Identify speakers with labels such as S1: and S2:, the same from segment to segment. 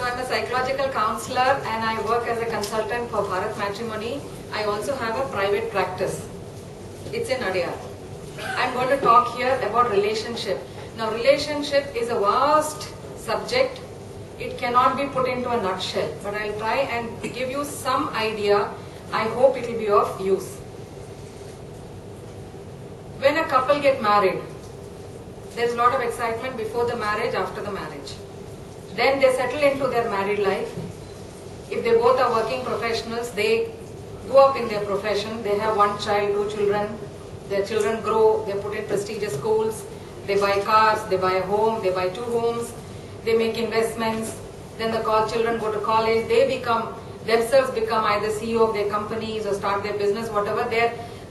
S1: I'm a psychological counselor and I work as a consultant for Bharat Matrimony. I also have a private practice. It's in Adyar. I'm going to talk here about relationship. Now, relationship is a vast subject. It cannot be put into a nutshell, but I'll try and give you some idea. I hope it will be of use. When a couple get married, there's a lot of excitement before the marriage, after the marriage. Then they settle into their married life. If they both are working professionals, they go up in their profession. They have one child, two children. Their children grow, they put in prestigious schools. They buy cars, they buy a home, they buy two homes. They make investments. Then the children go to college. They themselves become either CEO of their companies or start their business, whatever.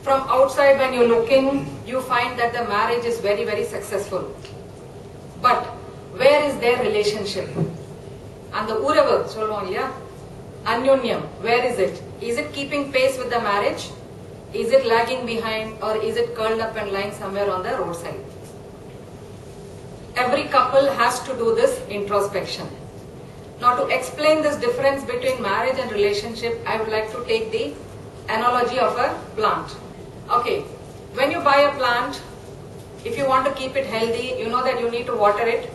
S1: From outside, when you look in, you find that the marriage is very, very successful. But where is their relationship? And the uravu, solvom illaya, anyonyam, where is it? Is it keeping pace with the marriage? Is it lagging behind, or is it curled up and lying somewhere on the roadside? Every couple has to do this introspection. Now, to explain this difference between marriage and relationship, I would like to take the analogy of a plant. Okay, when you buy a plant, if you want to keep it healthy, you know that you need to water it.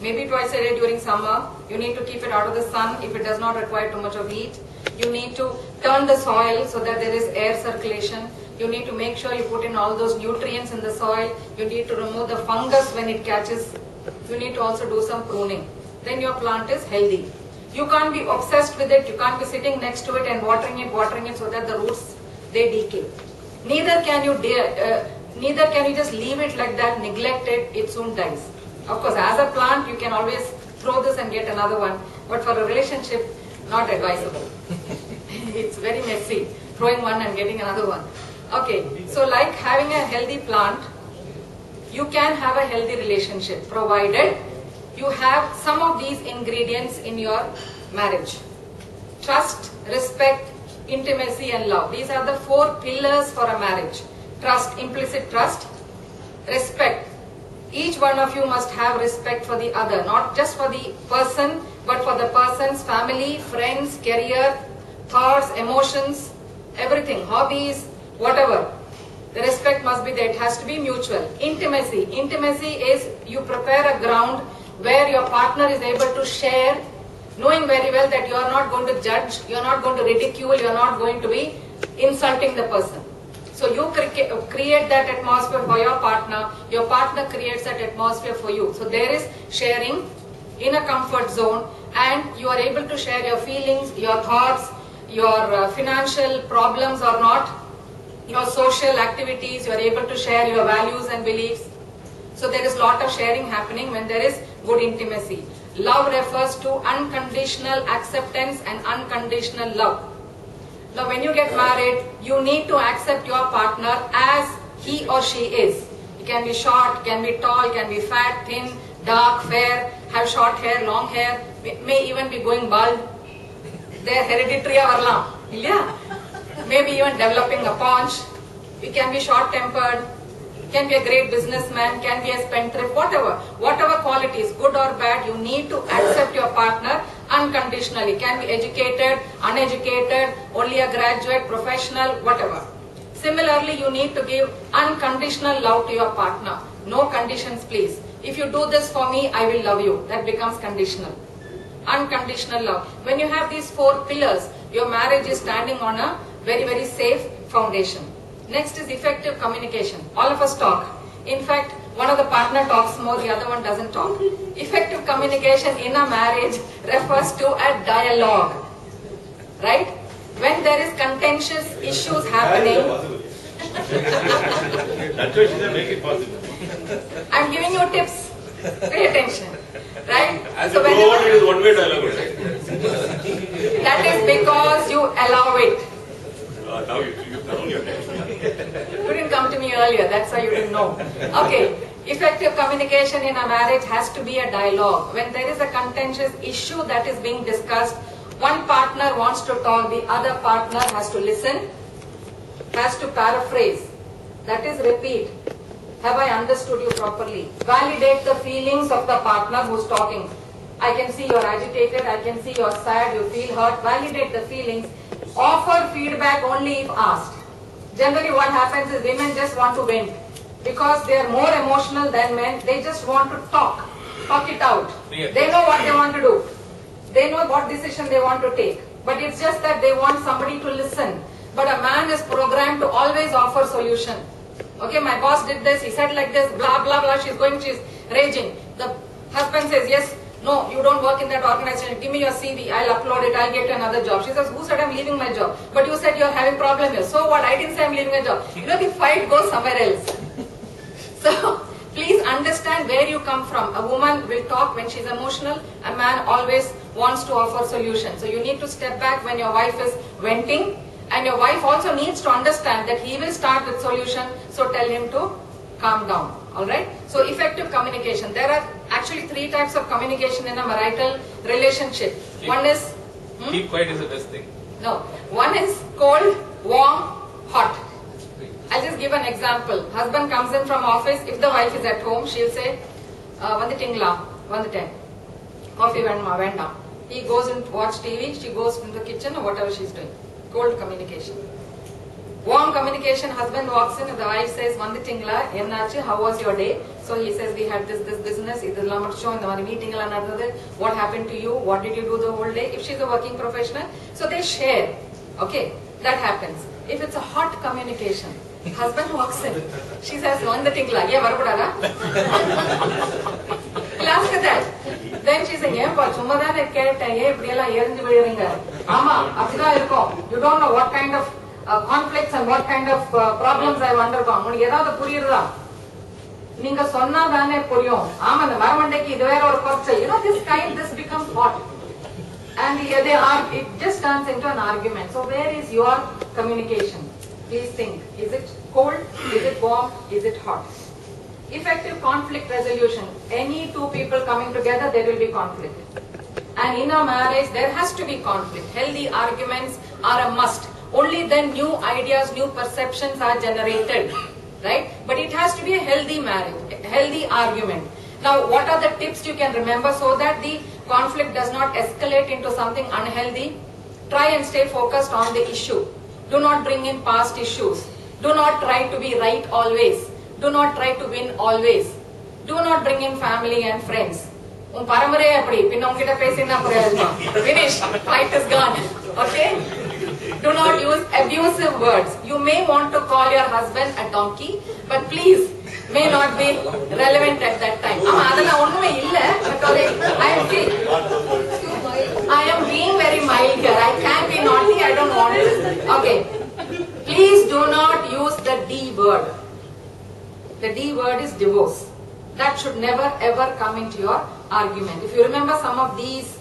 S1: Maybe twice a day during summer. You need to keep it out of the sun if it does not require too much of heat. You need to turn the soil so that there is air circulation. You need to make sure you put in all those nutrients in the soil. You need to remove the fungus when it catches. You need to also do some pruning. Then your plant is healthy. You can't be obsessed with it. You can't be sitting next to it and watering it so that the roots, they decay. Neither can you just leave it like that, neglect it, it soon dies. Of course, as a plant, you can always throw this and get another one. But for a relationship, not advisable. It's very messy, throwing one and getting another one. Okay, so like having a healthy plant, you can have a healthy relationship, provided you have some of these ingredients in your marriage. Trust, respect, intimacy and love. These are the 4 pillars for a marriage. Trust, implicit trust. Respect. Each one of you must have respect for the other, not just for the person, but for the person's family, friends, career, thoughts, emotions, everything, hobbies, whatever. The respect must be there. It has to be mutual. Intimacy. Intimacy is you prepare a ground where your partner is able to share, knowing very well that you are not going to judge, you are not going to ridicule, you are not going to be insulting the person. So you create that atmosphere for your partner creates that atmosphere for you. So there is sharing in a comfort zone, and you are able to share your feelings, your thoughts, your financial problems or not, your social activities, you are able to share your values and beliefs. So there is a lot of sharing happening when there is good intimacy. Love refers to unconditional acceptance and unconditional love. Now when you get married, you need to accept your partner as he or she is. It can be short, can be tall, can be fat, thin, dark, fair, have short hair, long hair, may even be going bald. They are hereditary varlam. Yeah. Maybe even developing a paunch. It can be short-tempered, can be a great businessman, can be a spendthrift, whatever. Whatever qualities, good or bad, you need to accept your partner unconditionally. Can be educated, uneducated, only a graduate, professional, whatever. Similarly, you need to give unconditional love to your partner. No conditions, please. If you do this for me, I will love you. That becomes conditional. Unconditional love. When you have these 4 pillars, your marriage is standing on a very, very safe foundation. Next is effective communication. All of us talk. In fact, one of the partner talks more, the other one doesn't talk. Effective communication in a marriage refers to a dialogue. Right? When there is contentious issues happening.
S2: That's why she said make it possible.
S1: I'm giving you tips. Pay attention. Right?
S2: As so when it is one-way dialogue.
S1: That is because you allow it.
S2: Now you come your time.
S1: You didn't come to me earlier, that's why you didn't know. Okay, effective communication in a marriage has to be a dialogue. When there is a contentious issue that is being discussed, one partner wants to talk, the other partner has to listen, has to paraphrase, that is repeat. Have I understood you properly? Validate the feelings of the partner who's talking. I can see you're agitated, I can see you're sad, you feel hurt, validate the feelings. Offer feedback only if asked. Generally what happens is women just want to vent. Because they are more emotional than men, they just want to talk it out. They know what they want to do. They know what decision they want to take. But it's just that they want somebody to listen. But a man is programmed to always offer solution. Okay, my boss did this, he said like this, blah, blah, blah, she's raging. The husband says, yes, no, you don't work in that organization, give me your CV, I'll upload it, I'll get another job. She says, who said I'm leaving my job? But you said you're having problem here. So what? I didn't say I'm leaving my job. You know, the fight goes somewhere else. So, please understand where you come from. A woman will talk when she's emotional. A man always wants to offer solutions. So, you need to step back when your wife is venting. And your wife also needs to understand that he will start with solution. So, tell him to calm down. Alright? So, effective communication. There are actually 3 types of communication in a marital relationship. One is...
S3: Keep quiet is the best thing.
S1: No. One is cold, warm, hot. I'll just give an example. Husband comes in from office. If the wife is at home, she'll say, "Vanditingla, vanditen, coffee vendam." He goes and watch TV. She goes in the kitchen or whatever she's doing. Cold communication. Warm communication. Husband walks in. The wife says, "Vanditingla, ennachu? How was your day?" So he says, "We had this business. Idella mudchom. The meeting ella nadadhu. What happened to you? What did you do the whole day?" If she's a working professional, so they share. Okay, that happens. If it's a hot communication. Husband walks in. She says, "Vanditingla, ye varapudada." He'll ask her that. Then she says, "Yen pa summa dhaan ketta, ye ipdiyella erinju viduringa." Amma, appadha irukum. You don't know what kind of conflicts and what kind of problems I've undergone. Unakku edavadhu puriyudha? Neenga sonna dhane puriyum. Ama the maramandekku idu vera oru korchai. You know, this becomes hot. And it just turns into an argument. So where is your communication? Please think. Is it cold? Is it warm? Is it hot? Effective conflict resolution. Any 2 people coming together, there will be conflict. And in a marriage, there has to be conflict. Healthy arguments are a must. Only then new ideas, new perceptions are generated. Right? But it has to be a healthy marriage, a healthy argument. Now, what are the tips you can remember so that the conflict does not escalate into something unhealthy? Try and stay focused on the issue. Do not bring in past issues. Do not try to be right always. Do not try to win always. Do not bring in family and friends. Finish. Fight is gone. Okay? Do not use abusive words. You may want to call your husband a donkey, but please, may not be relevant at that time. I am being very mild here. I can be naughty. I don't want to. Okay. Please do not use the D word. The D word is divorce. That should never ever come into your argument. If you remember some of these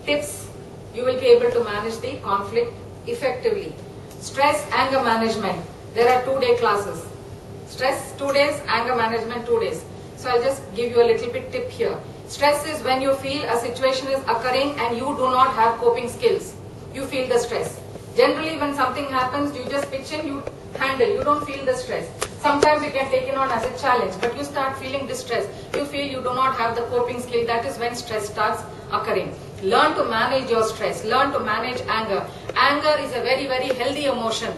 S1: tips, you will be able to manage the conflict effectively. Stress, anger management. There are 2-day classes. Stress 2 days, anger management 2 days. So I'll just give you a little bit tip here. Stress is when you feel a situation is occurring and you do not have coping skills. You feel the stress. Generally when something happens, you just pitch in, you handle, you don't feel the stress. Sometimes you can take it on as a challenge, but you start feeling distress. You feel you do not have the coping skill. That is when stress starts occurring. Learn to manage your stress. Learn to manage anger. Anger is a very, very healthy emotion.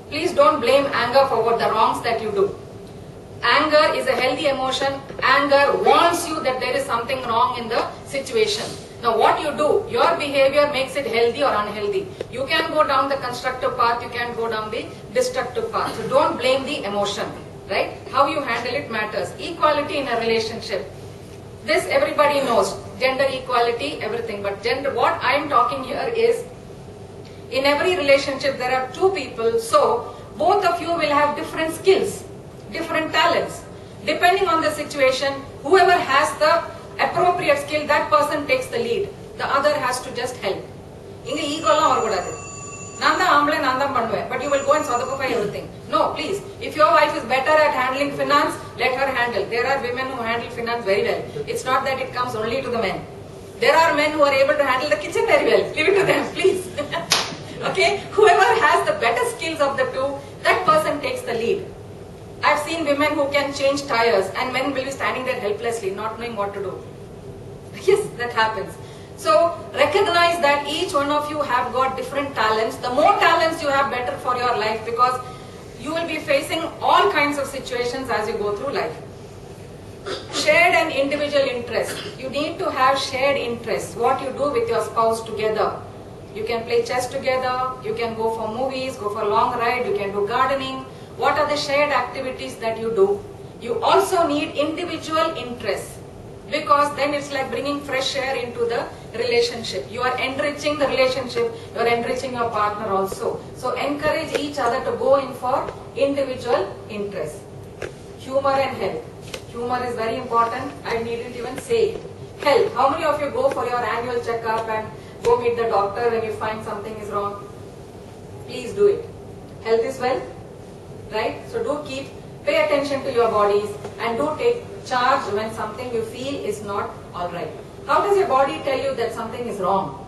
S1: Please don't blame anger for what the wrongs that you do. Anger is a healthy emotion. Anger warns you that there is something wrong in the situation. Now what you do, your behavior makes it healthy or unhealthy. You can go down the constructive path, you can go down the destructive path. So don't blame the emotion, right? How you handle it matters. Equality in a relationship. This everybody knows. Gender equality, everything. But what I am talking here is, in every relationship there are 2 people, so both of you will have different skills, different talents. Depending on the situation, whoever has the appropriate skill, that person takes the lead. The other has to just help. Inga ego la varukudadu. Nanda amble nanda pannuven, but you will go and sodappa everything. No, please. If your wife is better at handling finance, let her handle. There are women who handle finance very well. It's not that it comes only to the men. There are men who are able to handle the kitchen very well. Give it to them, please. Okay? Whoever has the better skills of the 2, that person takes the lead. I've seen women who can change tires and men will be standing there helplessly, not knowing what to do. Yes, that happens. So recognize that each one of you have got different talents. The more talents you have, better for your life, because you will be facing all kinds of situations as you go through life. Shared and individual interest. You need to have shared interests. What you do with your spouse together. You can play chess together, you can go for movies, go for a long ride, you can do gardening. What are the shared activities that you do? You also need individual interests, because then it's like bringing fresh air into the relationship. You are enriching the relationship, you are enriching your partner also. So encourage each other to go in for individual interests. Humor and health. Humor is very important. I needn't even say it. Health. How many of you go for your annual checkup and go meet the doctor when you find something is wrong? Please do it. Health is wealth, right? So do pay attention to your bodies and do take charge when something you feel is not alright. How does your body tell you that something is wrong?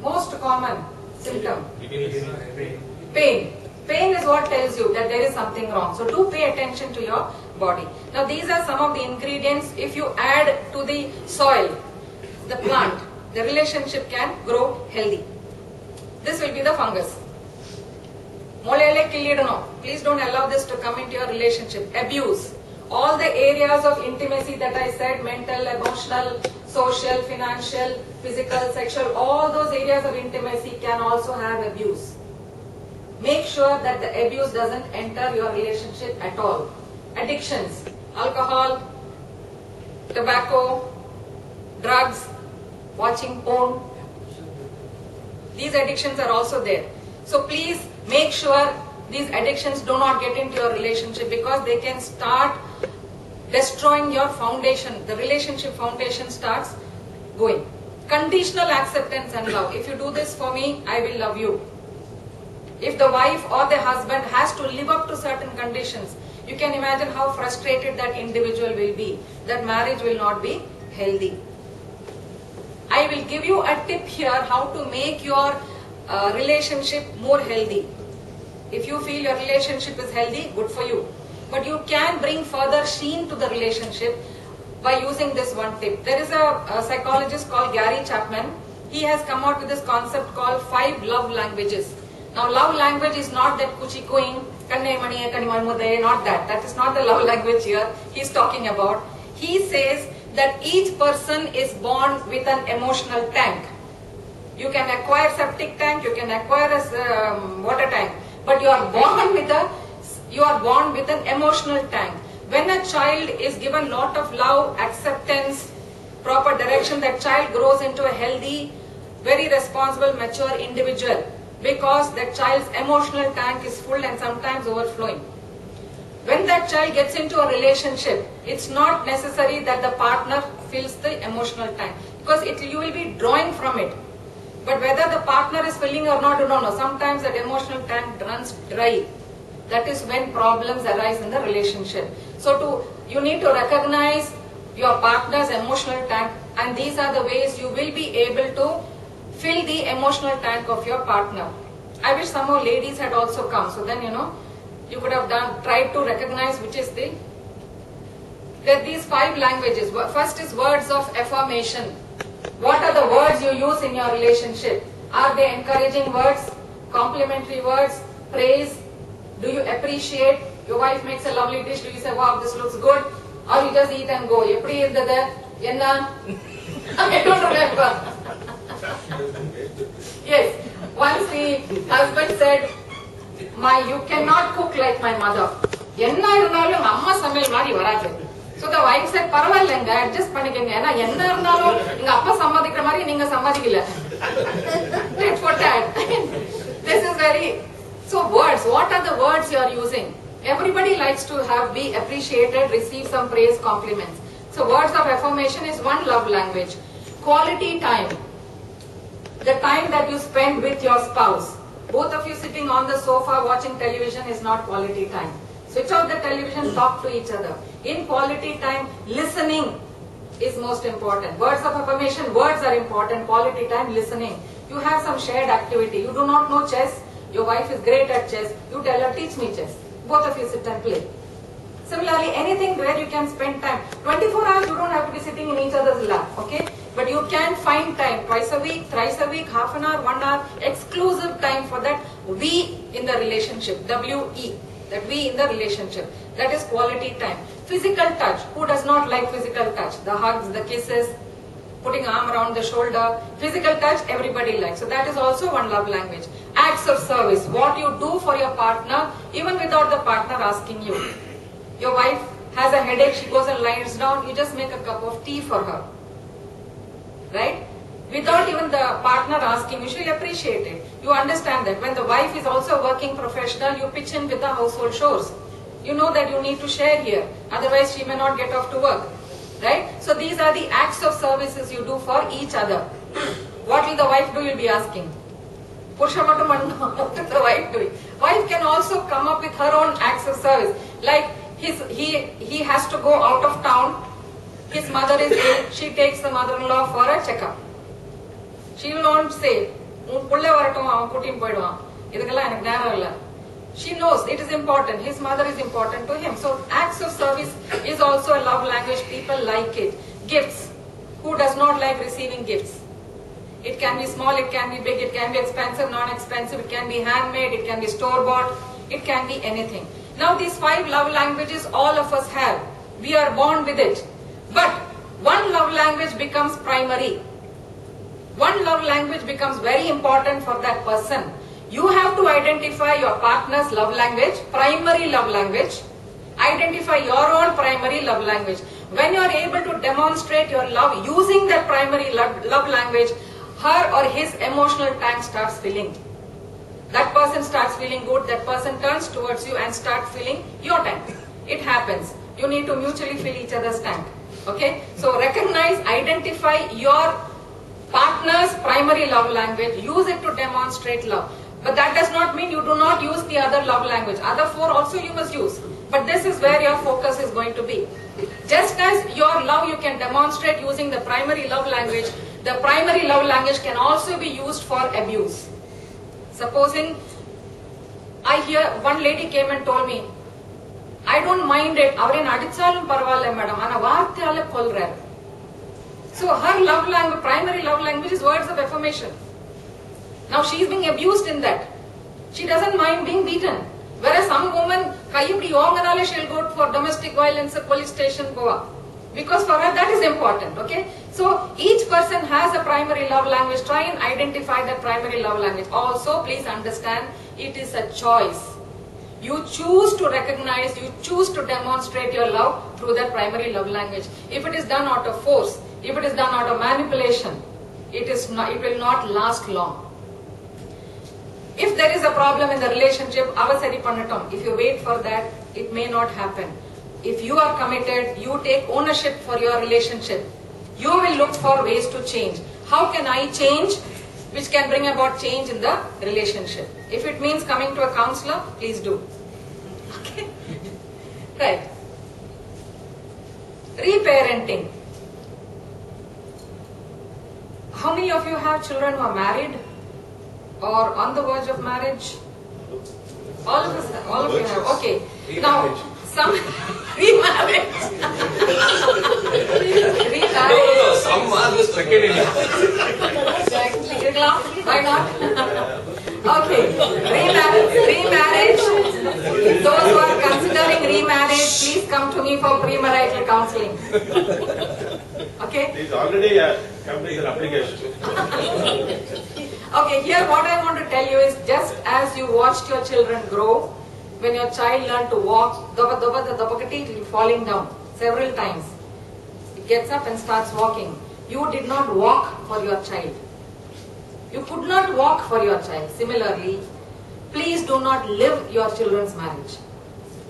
S1: Most common symptom. Pain. Pain is what tells you that there is something wrong. So do pay attention to your body. Now these are some of the ingredients. If you add to the soil, the plant, the relationship can grow healthy. This will be the fungus. Please don't allow this to come into your relationship. Abuse. All the areas of intimacy that I said, mental, emotional, social, financial, physical, sexual, all those areas of intimacy can also have abuse. Make sure that the abuse doesn't enter your relationship at all. Addictions. Alcohol, tobacco, drugs, watching porn. These addictions are also there. So please make sure these addictions do not get into your relationship, because they can start destroying your foundation. The relationship foundation starts going. Conditional acceptance and love. If you do this for me, I will love you. If the wife or the husband has to live up to certain conditions, you can imagine how frustrated that individual will be. That marriage will not be healthy. I will give you a tip here how to make your relationship more healthy. If you feel your relationship is healthy, good for you. But you can bring further sheen to the relationship by using this one tip. There is a psychologist called Gary Chapman. He has come out with this concept called 5 love languages. Now love language is not that kuchi koing, kanne maniye kanimalmude, not that. That is not the love language here he is talking about. He says that each person is born with an emotional tank. You can acquire septic tank, you can acquire a water tank, but you are born with an emotional tank. When a child is given lot of love, acceptance, proper direction, that child grows into a healthy, very responsible, mature individual, because that child's emotional tank is full and sometimes overflowing. When that child gets into a relationship, it's not necessary that the partner fills the emotional tank, because you will be drawing from it. But whether the partner is filling or not, you don't know. Sometimes that emotional tank runs dry. That is when problems arise in the relationship. So you need to recognize your partner's emotional tank, and these are the ways you will be able to fill the emotional tank of your partner. I wish some more ladies had also come, so then you could have tried to recognize which is there are these 5 languages. First is words of affirmation. What are the words you use in your relationship? Are they encouraging words, complimentary words, praise? Do you appreciate? Your wife makes a lovely dish, do you say, wow, this looks good? Or you just eat and go? Eppadi irundhathu? Enna? I don't remember. Yes, once the husband said, you cannot cook like my mother. Enna irundhalum amma samayal mari varadhu. So the wife said, பரவாயில்லைங்க, adjust பண்ணிக்கங்க. ஏன்னா என்ன இருந்தாலும் எங்க அப்பா சம்பாதிக்கிற மாதிரி நீங்க சம்பாதிக்கல. That's for that. This is very. So words. What are the words you are using? Everybody likes to be appreciated, receive some praise, compliments. So words of affirmation is one love language. Quality time. The time that you spend with your spouse. Both of you sitting on the sofa watching television is not quality time. Switch off the television, talk to each other. In quality time, listening is most important. Words of affirmation, words are important. Quality time, listening. You have some shared activity. You do not know chess. Your wife is great at chess. You tell her, teach me chess. Both of you sit and play. Similarly, anything where you can spend time. 24 hours, you don't have to be sitting in each other's lap, okay? But you can find time, twice a week, thrice a week, half an hour, 1 hour, exclusive time for that we in the relationship, W-E, that we in the relationship. That is quality time. Physical touch, who does not like physical touch? The hugs, the kisses, putting arm around the shoulder. Physical touch, everybody likes. So that is also one love language. Acts of service, what you do for your partner, even without the partner asking you. Your wife has a headache, she goes and lies down, you just make a cup of tea for her. Right? Without even the partner asking, you should appreciate it. You understand that when the wife is also a working professional, you pitch in with the household chores. You know that you need to share here, otherwise she may not get off to work. Right? So these are the acts of services you do for each other. What will the wife do, you'll be asking. Purusha mattum what is the wife doing? Wife can also come up with her own acts of service. Like he has to go out of town. His mother is ill. She takes the mother-in-law for a checkup. She will not say, she knows it is important. His mother is important to him. So acts of service is also a love language. People like it. Gifts. Who does not like receiving gifts? It can be small, it can be big, it can be expensive, non-expensive, it can be handmade, it can be store-bought, it can be anything. Now these 5 love languages all of us have. We are born with it. But one love language becomes primary. One love language becomes very important for that person. You have to identify your partner's love language, primary love language. Identify your own primary love language. When you are able to demonstrate your love using that primary love language, her or his emotional tank starts filling. That person starts feeling good, that person turns towards you and starts filling your tank. It happens. You need to mutually fill each other's tank. Okay? So recognize, identify your partner's primary love language, use it to demonstrate love. But that does not mean you do not use the other love language. Other 4 also you must use. But this is where your focus is going to be. Just as your love you can demonstrate using the primary love language, the primary love language can also be used for abuse. Supposing I hear one lady came and told me, I don't mind it. So her love language, primary love language is words of affirmation. Now she is being abused in that. She doesn't mind being beaten. Whereas some woman, she'll go for domestic violence, a police station, Goa. Because for her that is important, okay? So each person has a primary love language. Try and identify that primary love language. Also, please understand, it is a choice. You choose to recognize, you choose to demonstrate your love through that primary love language. If it is done out of force, if it is done out of manipulation, it will not last long. If there is a problem in the relationship, avasari pannatam. If you wait for that, it may not happen. If you are committed, you take ownership for your relationship. You will look for ways to change. How can I change? Which can bring about change in the relationship. If it means coming to a counselor, please do. Okay? Right. Reparenting. How many of you have children who are married or on the verge of marriage? All of us, all of you have. Okay. Now, some remarriage.
S3: No, some are just second in it.
S1: Why not? Okay. Remarriage. Those who are considering remarriage, please come to me for premarital counseling. Okay?
S2: There is already a company application.
S1: Okay, here what I want to tell you is, just as you watched your children grow, when your child learned to walk, falling down several times. It gets up and starts walking. You did not walk for your child. You could not walk for your child. Similarly, please do not live your children's marriage.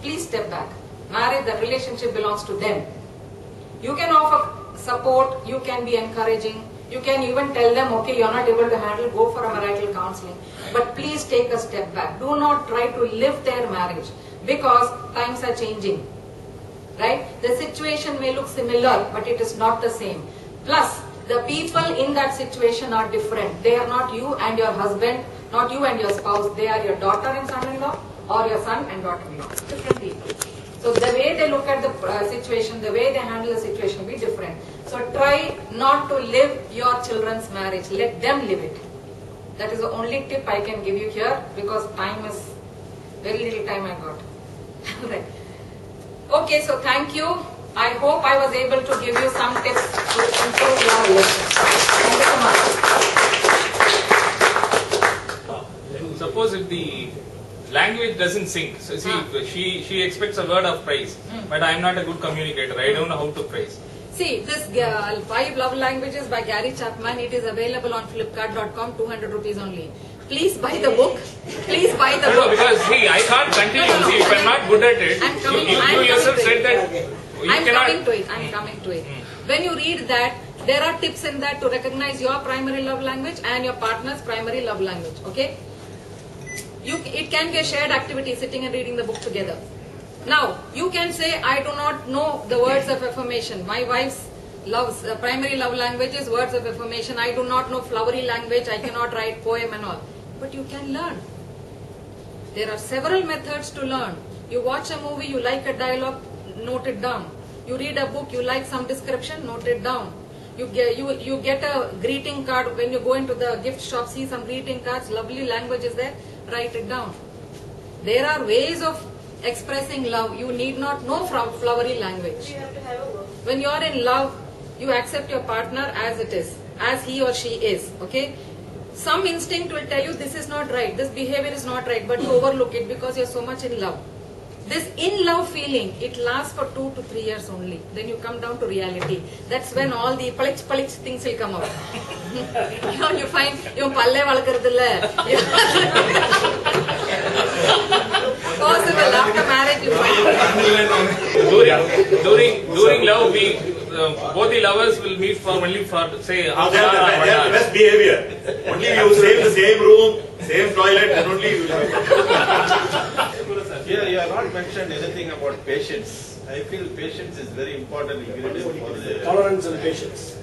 S1: Please step back. Marriage, the relationship belongs to them. You can offer support, you can be encouraging, you can even tell them, okay, you're not able to handle, go for a marital counseling. But please take a step back. Do not try to live their marriage, because times are changing. Right? The situation may look similar, but it is not the same. Plus, the people in that situation are different. They are not you and your husband, not you and your spouse. They are your daughter and son-in-law, or your son and daughter-in-law. Different people. So the way they look at the situation, the way they handle the situation will be different. So try not to live your children's marriage. Let them live it. That is the only tip I can give you here, because time is very little time I got. Right. Okay, so thank you. I hope I was able to give you some tips to improve your relationship. Thank you so much.
S3: Suppose if the language doesn't sync, so see, she expects a word of praise, but I am not a good communicator. I don't know how to praise.
S1: See, this 5 Love Languages by Gary Chapman, it is available on flipkart.com, 200 rupees only. Please buy the book. Please buy the
S3: No,
S1: book.
S3: because see, I can't continue.
S1: No.
S3: See, if I'm not good at it,
S1: I'm coming-
S3: you
S1: I'm
S3: yourself
S1: coming to
S3: said that you
S1: I'm
S3: cannot.
S1: coming to it. I'm coming to it. When you read that, there are tips in that to recognize your primary love language and your partner's primary love language. Okay? It can be a shared activity, sitting and reading the book together. Now, you can say, I do not know the words of affirmation. My wife's primary love language is words of affirmation. I do not know flowery language. I cannot write poem and all. But you can learn. There are several methods to learn. You watch a movie, you like a dialogue, note it down. You read a book, you like some description, note it down. You get a greeting card when you go into the gift shop, see some greeting cards, lovely language is there, write it down. There are ways of expressing love. You need not know flowery language.
S4: You have to have a work.
S1: When you are in love, you accept your partner as it is, as he or she is. Okay? Some instinct will tell you this is not right, this behavior is not right, but you overlook it because you are so much in love. This in love feeling, it lasts for 2 to 3 years only. Then you come down to reality. That's when all the palich things will come out. You find you palle valkaradilla. Possible after marriage you find.
S3: During love, both the lovers will meet for only for say half an hour or 1
S5: They have
S3: hour.
S5: the best behavior. Only you save the same room, same toilet, then only you will.
S2: Here you have not mentioned anything about patience. I feel patience is very important ingredient for the
S6: Tolerance and patience.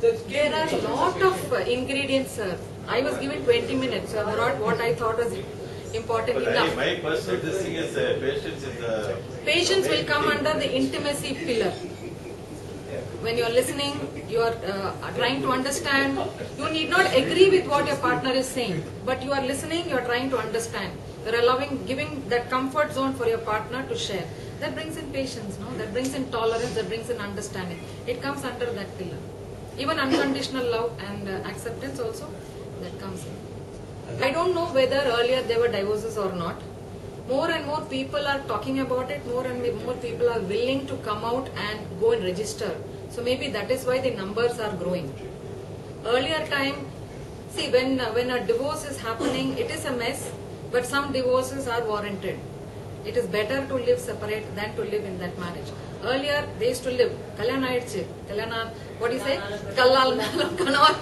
S1: There are a lot of ingredients, sir. I was given 20 minutes. So I brought what I thought was important
S2: But
S1: enough.
S2: my personal this thing is patience is the
S1: Patience will come under the intimacy pillar. When you are listening, you are trying to understand. You need not agree with what your partner is saying, but you are listening, you are trying to understand. You are allowing, giving that comfort zone for your partner to share. That brings in patience, no? That brings in tolerance, that brings in understanding. It comes under that pillar. Even unconditional love and acceptance also, that comes in. I don't know whether earlier there were divorces or not. More and more people are talking about it, more and more people are willing to come out and go and register. So maybe that is why the numbers are growing. Earlier time, see when a divorce is happening, it is a mess, but some divorces are warranted. It is better to live separate than to live in that marriage. Earlier they used to live, Kalyana aiduchu, Kalyana, what do you say? Kallalnalum kanavar.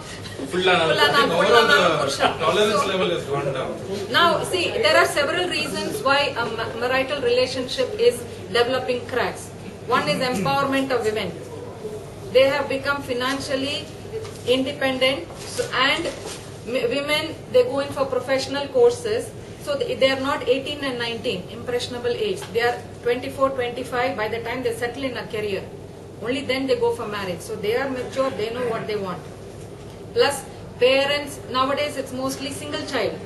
S3: Tolerance level has gone down.
S1: Now, see, there are several reasons why a marital relationship is developing cracks. One is empowerment of women. They have become financially independent, and women, they go in for professional courses. So they are not 18 and 19, impressionable age. They are 24, 25 by the time they settle in a career. Only then they go for marriage. So they are mature, they know what they want. Plus, parents, nowadays it's mostly single child.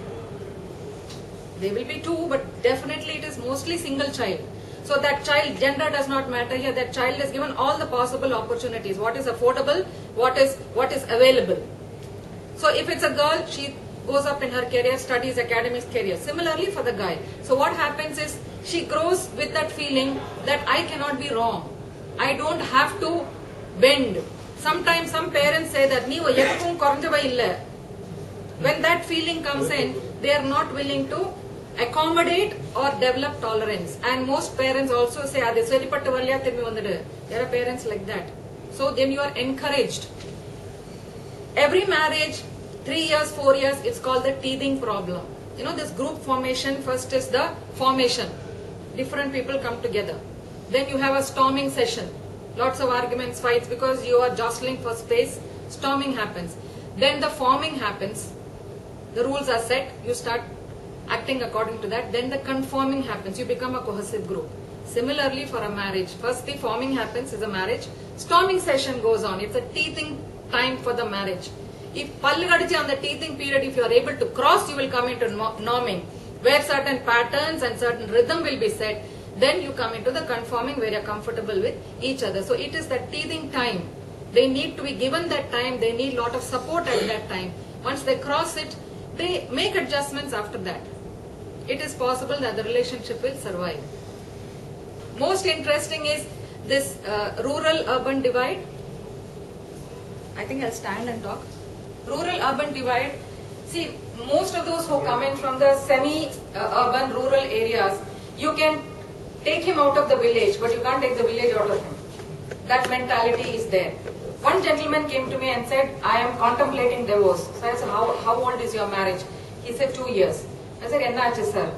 S1: There will be two, but definitely it is mostly single child. So that child, gender does not matter here. That child is given all the possible opportunities. What is affordable, what is available. So if it's a girl, she goes up in her career, studies academics career. Similarly for the guy. So what happens is, she grows with that feeling that I cannot be wrong. I don't have to bend. Sometimes some parents say that, when that feeling comes in, they are not willing to accommodate or develop tolerance. And most parents also say, there are parents like that. So then you are encouraged. Every marriage, 3 years, 4 years, it's called the teething problem. You know, this group formation, first is the formation. Different people come together. Then you have a storming session. Lots of arguments, fights, because you are jostling for space. Storming happens. Then the forming happens. The rules are set. You start acting according to that. Then the conforming happens. You become a cohesive group. Similarly for a marriage, first the forming happens is a marriage, storming session goes on, it's a teething time for the marriage. If pallu kadichi on the teething period, if you are able to cross, you will come into norming, where certain patterns and certain rhythm will be set, then you come into the conforming where you are comfortable with each other. So it is the teething time. They need to be given that time, they need lot of support at that time. Once they cross it, they make adjustments after that. It is possible that the relationship will survive. Most interesting is this rural-urban divide. I think I'll stand and talk. Rural-urban divide. See, most of those who come in from the semi-urban rural areas, you can take him out of the village, but you can't take the village out of him. That mentality is there. One gentleman came to me and said, I am contemplating divorce. So I said, how old is your marriage? He said, 2 years. I said, ennachu sir?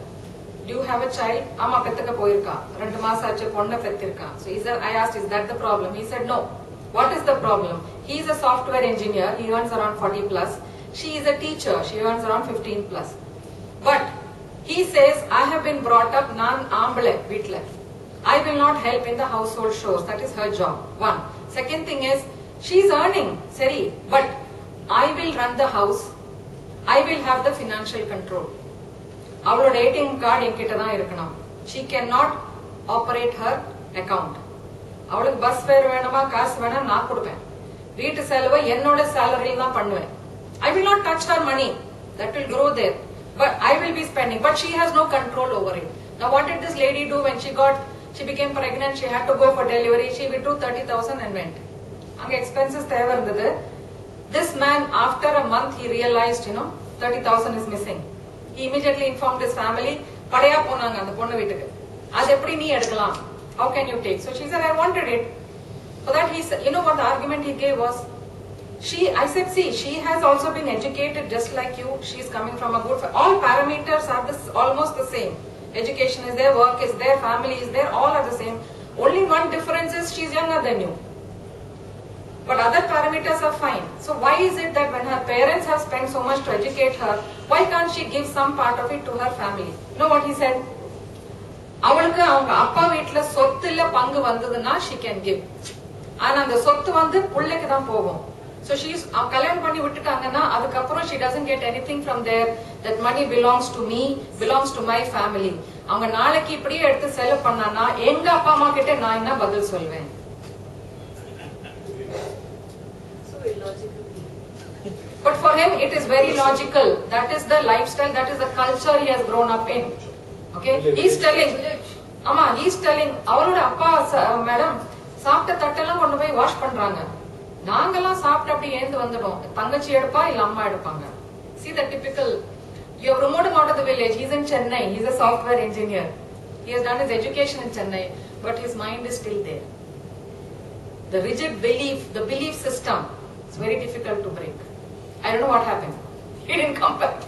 S1: Do you have a child? Amma pettukka poirka. 2 maasachu ponna pettirka. So he said, I asked, is that the problem? He said, no. What is the problem? He is a software engineer. He earns around 40 plus. She is a teacher. She earns around 15 plus. But he says, I have been brought up non-ambale veetla. I will not help in the household chores. That is her job. One. Second thing is, she is earning, seri, but I will run the house. I will have the financial control. Our ATM card enkitta dhaan irukkanam. She cannot operate her account. Avalukku bus fare venuma, kaas vena na kudupen. Veetu selavu ennoda salary la pannuven. I will not touch her money. That will grow there. But I will be spending. But she has no control over it. Now what did this lady do when she became pregnant? She had to go for delivery. She withdrew 30,000 and went. Anga expenses theva irundhathu. This man, after a month, he realized, 30,000 is missing. He immediately informed his family. Padaya ponanga and the ponna veetukku. Adu eppadi nee edukalam? How can you take? So she said, I wanted it. So that he said, what the argument he gave was, I said, see, she has also been educated just like you. She is coming from a good, all parameters are almost the same. Education is there, work is there, family is there, all are the same. Only one difference is she is younger than you. But other parameters are fine. So why is it that when her parents have spent so much to educate her, why can't she give some part of it to her family? You know what he said? Avalukku avanga appa veetla sottilla pangu vandaduna she can give. Ana and the sottu vandu pullekku dhaan pogum. So she is kalyan panni vittutangana adukaprom she doesn't get anything from there. That money belongs to me, belongs to my family. Avanga naளைக்கு இப்படியே எடுத்து செலவு பண்ணானா எங்க அப்பா அம்மா கிட்ட நான் என்ன பதில் சொல்வேன்? But for him it is very logical. That is the lifestyle, that is the culture he has grown up in. Okay, he is telling, he is telling, avaloda appa madam saapta tatteல்லாம் கொண்டு போய் wash பண்றாங்க. நாங்கலாம் சாப்பிட்டு அப்படி ஏந்து வந்துடும். தங்கச்சி எடுப்பா இல்ல அம்மா எடுப்பாங்க. See the typical, you have removed him out of the village. He is in Chennai. He is a software engineer. He has done his education in Chennai, but his mind is still there. The rigid belief, the belief system, it's very difficult to break. I don't know what happened. He didn't come back.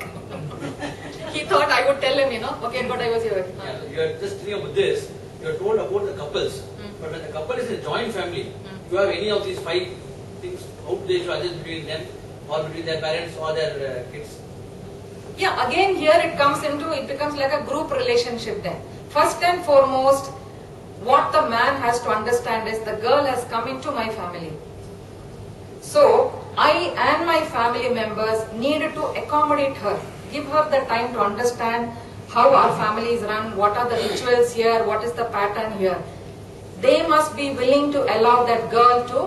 S1: He thought I would tell him, okay, but I was here.
S4: Yeah, you are just thinking about this. You are told about the couples, but when the couple is a joint family, you have any of these 5 things, how they should adjust between them or between their parents or their kids?
S1: Yeah, again here it becomes like a group relationship then. First and foremost, what the man has to understand is the girl has come into my family. So, I and my family members needed to accommodate her, give her the time to understand how our family is run, what are the rituals here, what is the pattern here. They must be willing to allow that girl to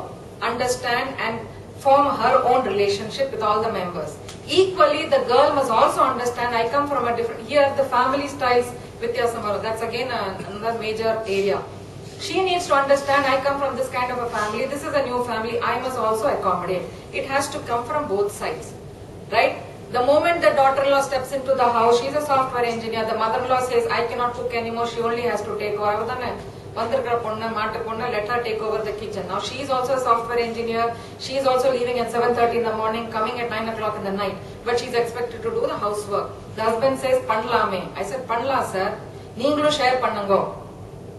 S1: understand and form her own relationship with all the members. Equally, the girl must also understand, I come from a different, here the family styles Vityasamaru, that's again another major area. She needs to understand, I come from this kind of a family, this is a new family, I must also accommodate. It has to come from both sides, right? The moment the daughter-in-law steps into the house, she is a software engineer, the mother-in-law says, I cannot cook anymore, she only has to take over. Let her take over the kitchen. Now she is also a software engineer, she is also leaving at 7:30 in the morning, coming at 9 o'clock in the night, but she is expected to do the housework. The husband says, Panlame. I said, Panla sir, Ninglu share Panango.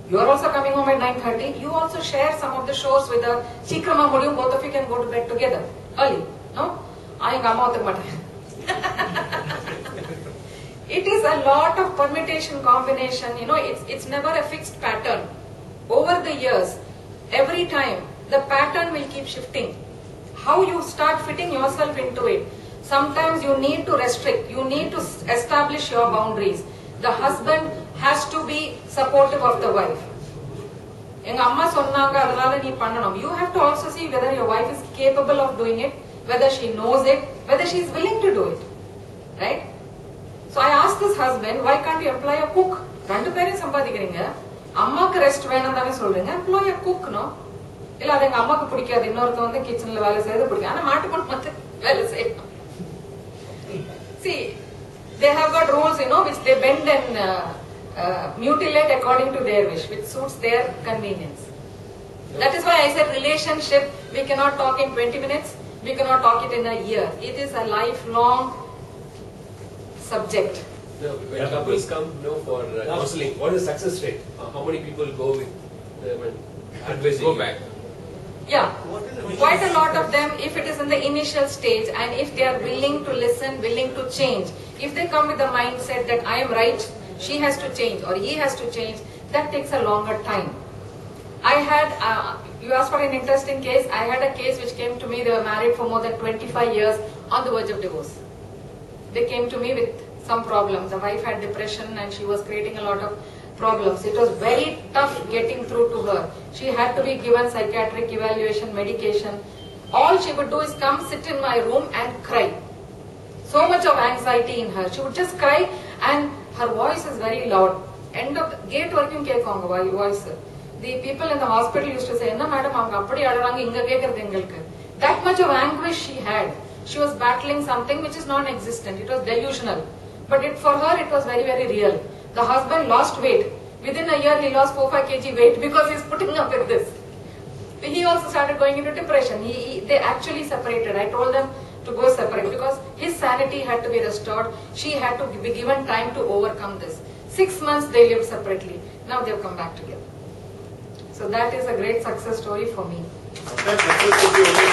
S1: You are also coming home at 9:30. You also share some of the chores with the Chikrama Mudium. Both of you can go to bed together early. No? I am It is a lot of permutation, combination, it's never a fixed pattern. Over the years, every time, the pattern will keep shifting. How you start fitting yourself into it. Sometimes you need to restrict, you need to establish your boundaries. The husband has to be supportive of the wife. You have to also see whether your wife is capable of doing it, whether she knows it, whether she is willing to do it. Right? So I asked this husband, why can't you employ a cook? Rendu perum sambadikringa. Ammakku rest venum thane solreenga. Employ a cook, no? Illa adha enga ammakku pidikadhu innortha vandu kitchen la vela seiyadhu pidikku. Ana maatukonu mathu vela seiyum. See, they have got rules, which they bend and mutilate according to their wish, which suits their convenience. That is why I said relationship, we cannot talk in 20 minutes, we cannot talk it in a year. It is a lifelong subject.
S6: No, when couples come for counseling, what is the success rate? How many people go with them and advise
S3: Go back.
S1: Yeah, quite a lot of them, if it is in the initial stage and if they are willing to listen, willing to change, if they come with the mindset that I am right, she has to change or he has to change, that takes a longer time. I had, you asked for an interesting case, I had a case which came to me, they were married for more than 25 years on the verge of divorce. They came to me with some problems. The wife had depression and she was creating a lot of problems. It was very tough getting through to her. She had to be given psychiatric evaluation, medication. All she would do is come sit in my room and cry. So much of anxiety in her. She would just cry and her voice is very loud. End of the gate working voice. The people in the hospital used to say, "Enna madam, avanga appadi adaranga inga kekkuradhu engalukku." That much of anguish she had. She was battling something which is non-existent. It was delusional. But for her, it was very, very real. The husband lost weight. Within a year, he lost 4-5 kg weight because he's putting up with this. He also started going into depression. They actually separated. I told them to go separate because his sanity had to be restored. She had to be given time to overcome this. 6 months they lived separately. Now they've come back together. So that is a great success story for me.
S5: Sometimes success could be only